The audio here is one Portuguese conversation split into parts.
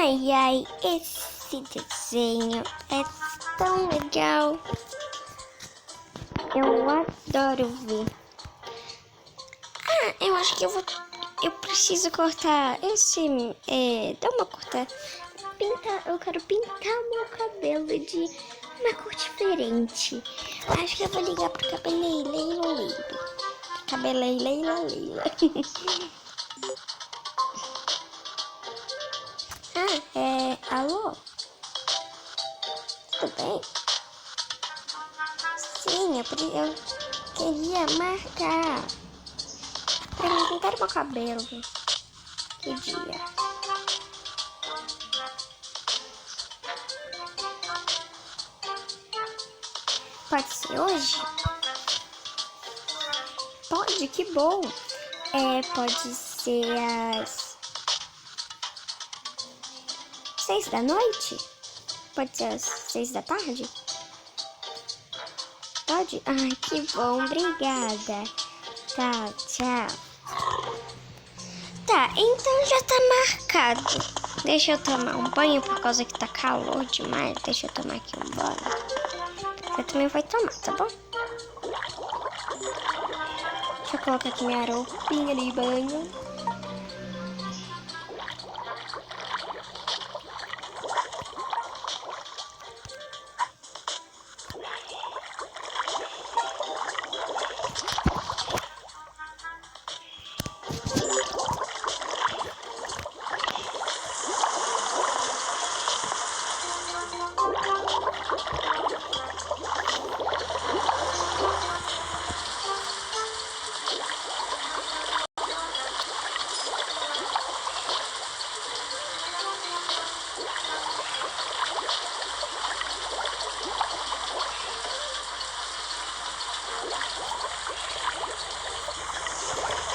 Ai, ai, esse desenho é tão legal. Eu adoro ver. Ah, eu acho que eu preciso cortar esse, dar uma cortada. Eu quero pintar meu cabelo de uma cor diferente. Acho que eu vou ligar pro cabeleireiro. Cabeleireiro. Alô? Tudo bem? Sim, eu queria marcar pra mim pintar meu cabelo. Que dia? Pode ser hoje? Pode, que bom. Pode ser às 6 da noite? Pode ser às 6 da tarde? Pode? Ai, que bom, obrigada. Tá, tchau. Tá, então já tá marcado. Deixa eu tomar um banho por causa que tá calor demais. Deixa eu tomar aqui um banho. Você também vai tomar, tá bom? Deixa eu colocar aqui minha roupinha de banho.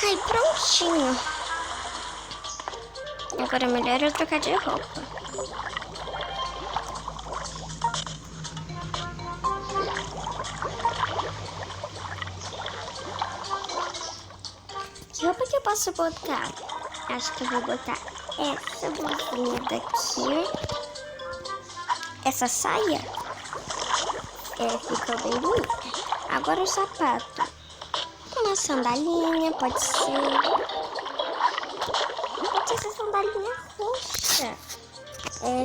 Ai, prontinho. Agora melhor eu trocar de roupa. Que roupa que eu posso botar? Acho que eu vou botar essa blusinha daqui. Essa saia. Ficou bem bonita. Agora o sapato. Uma sandalinha, pode ser. Pode ser essa sandalinha roxa.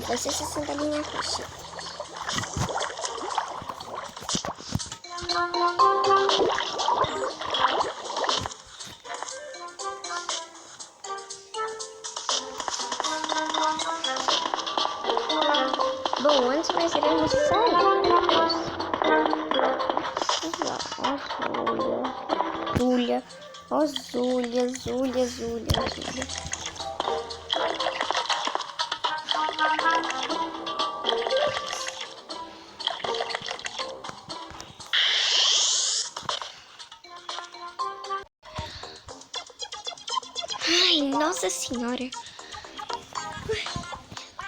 Pode ser essa sandalinha roxa. Bom, antes nós iremos sair. Azulha. Ai, nossa senhora.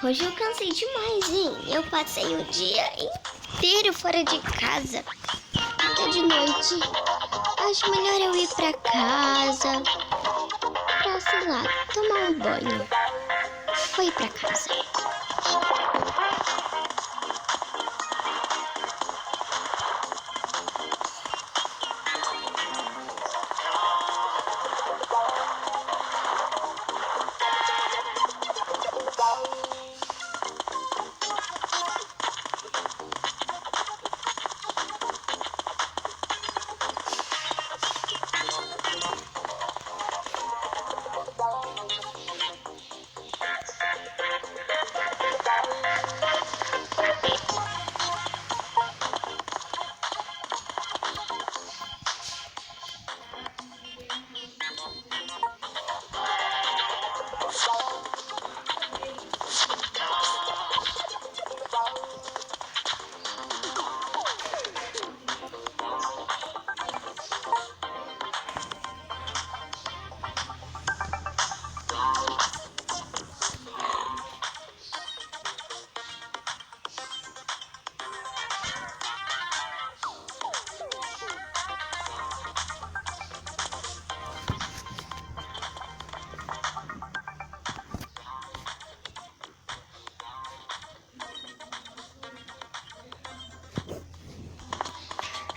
Hoje eu cansei demais, hein? Eu passei o dia inteiro fora de casa. Até de noite. Acho melhor eu ir pra casa. Pra, sei lá, tomar um banho. Vou ir pra casa.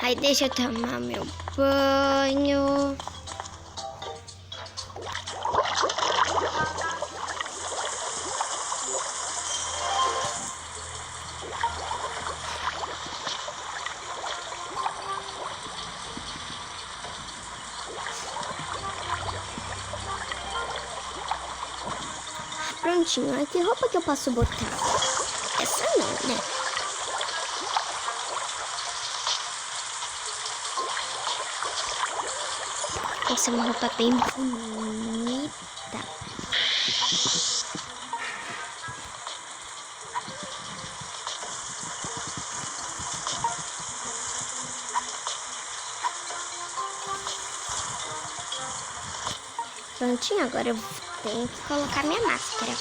Aí deixa eu tomar meu banho. Prontinho, aí que roupa que eu posso botar? Essa não, né? Tem que ser uma roupa bem bonita. Prontinho, agora eu tenho que colocar minha máscara.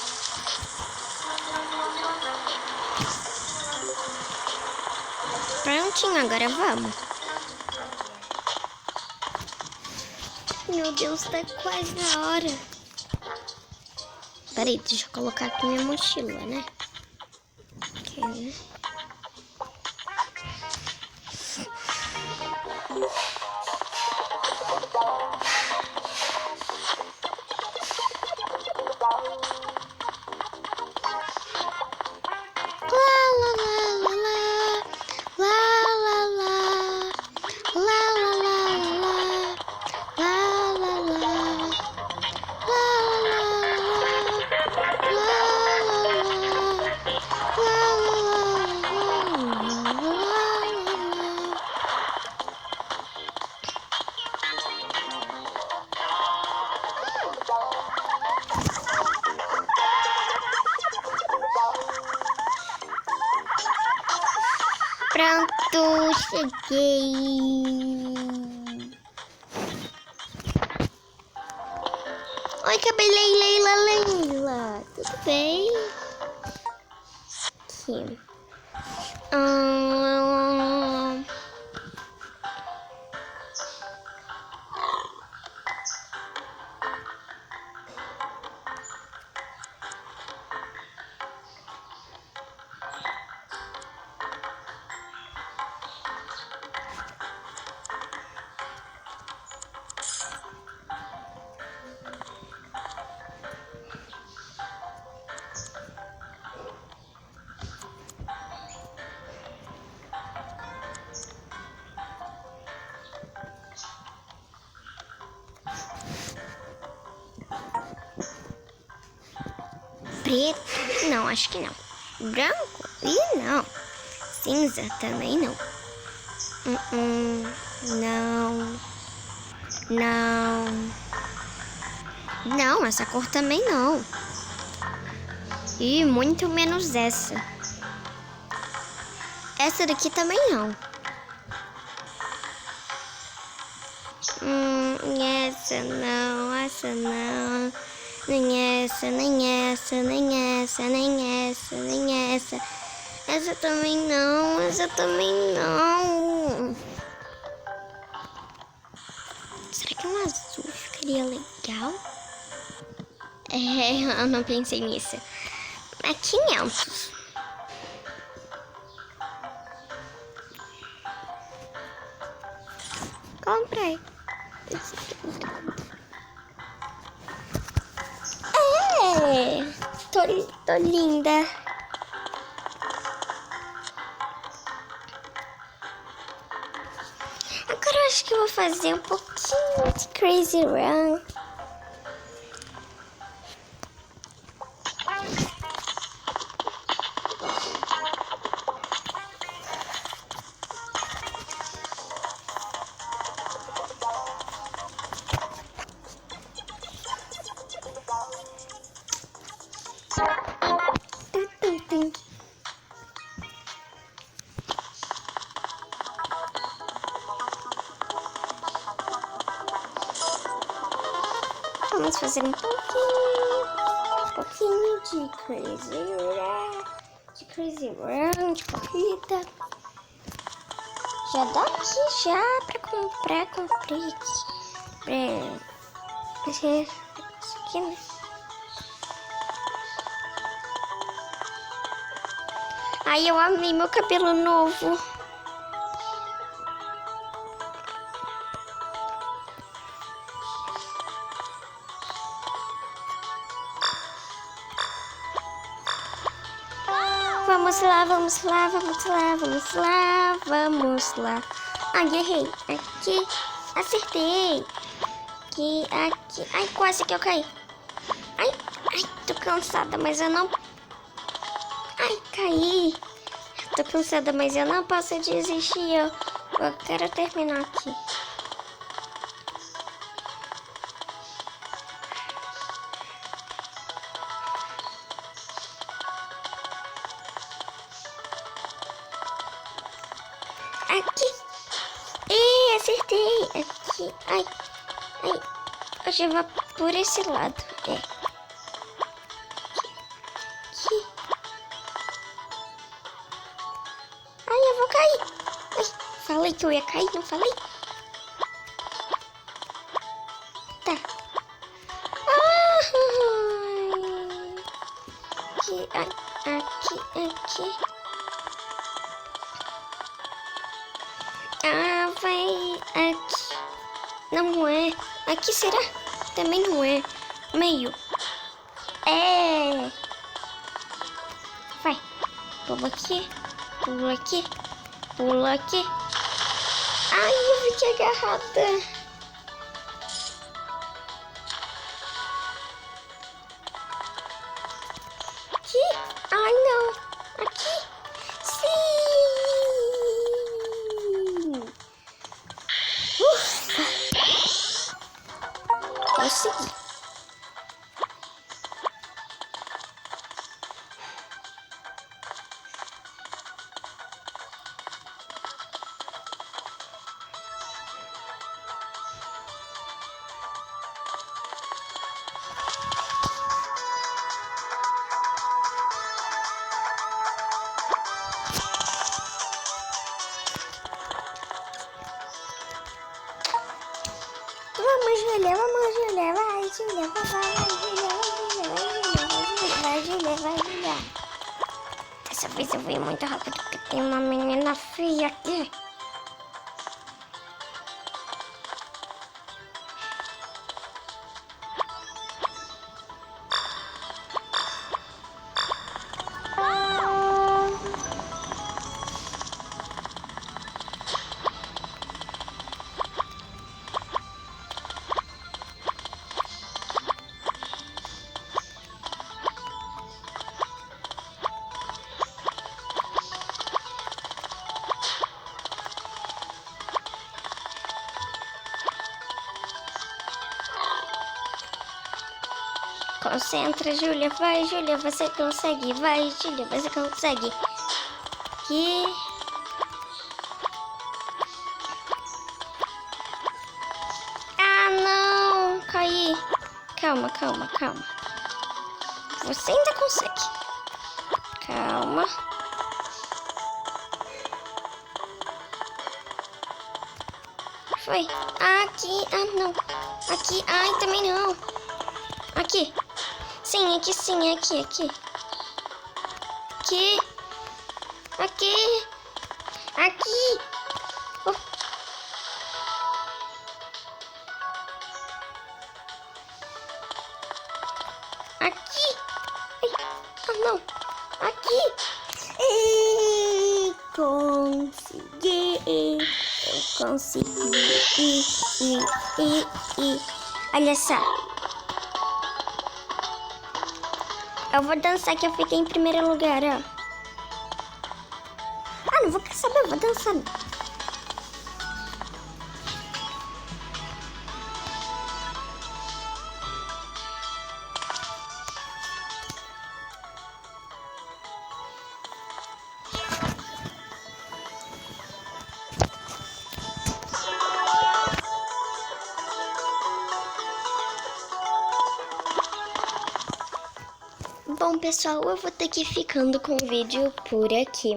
Prontinho, agora vamos. Meu Deus, tá quase na hora. Peraí, deixa eu colocar aqui minha mochila, né? Aqui, né? Pronto, cheguei. Oi, cabelei, Leila. Tudo bem? Aqui. Preto? Não, acho que não. Branco? Ih, não. Cinza também não. Não. Não. Não, essa cor também não. E muito menos essa. Essa daqui também não. Essa não, essa não. Nem essa, nem essa, nem essa, nem essa, nem essa. Essa também não, essa também não. Será que um azul ficaria legal? Eu não pensei nisso. Mas 500. Comprei. Tô linda. Agora eu acho que eu vou fazer um pouquinho de Crazy Run. Vamos fazer um pouquinho de Crazy Run, de corrida. Já dá aqui já pra comprar, comprei aqui. Isso aqui, né? Ai, eu amei meu cabelo novo. Vamos lá, vamos lá, vamos lá, vamos lá, vamos lá. Ai, errei. Aqui, acertei. Aqui. Ai, quase que eu caí. Ai, tô cansada, mas eu não... Ai, caí. Tô cansada, mas eu não posso desistir. Eu quero terminar aqui. Aqui. Ei, acertei. Aqui. Ai. Hoje eu vou por esse lado. Aqui. Ai, eu vou cair. Ai, falei que eu ia cair, não falei? Tá. Aqui. Ah, vai aqui. Não é. Aqui será? Também não é. Meio. É. Vai. Pula aqui. Pula aqui. Pula aqui. Ai, eu fiquei agarrada. Aqui. Ai, não. Aqui. Consegui. Vamos, Júlia, vai, Júlia, vai, Júlia. Dessa vez eu vou muito rápido porque tem uma menina feia aqui. Concentra, Júlia. Vai, Júlia, você consegue. Vai, Júlia, você consegue. Aqui. Ah, não. Caí. Calma. Você ainda consegue. Calma. Foi. Aqui. Ah, não. Aqui. Ai, também não. Aqui. Sim, aqui sim, aqui. Aqui. Oh. Aqui. Ai. Ah, não. Aqui. E consegui. Eu consegui. Olha só. Eu vou dançar que eu fiquei em primeiro lugar, ó. Ah, não vou saber, eu vou dançar. Bom, pessoal, eu vou ter que ir ficando com o vídeo por aqui.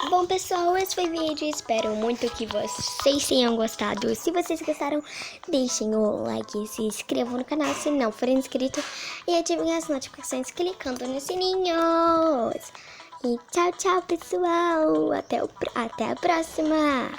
Bom, pessoal, esse foi o vídeo. Espero muito que vocês tenham gostado. Se vocês gostaram, deixem o like, se inscrevam no canal se não forem inscritos e ativem as notificações clicando nos sininhos. E tchau, pessoal. Até a próxima.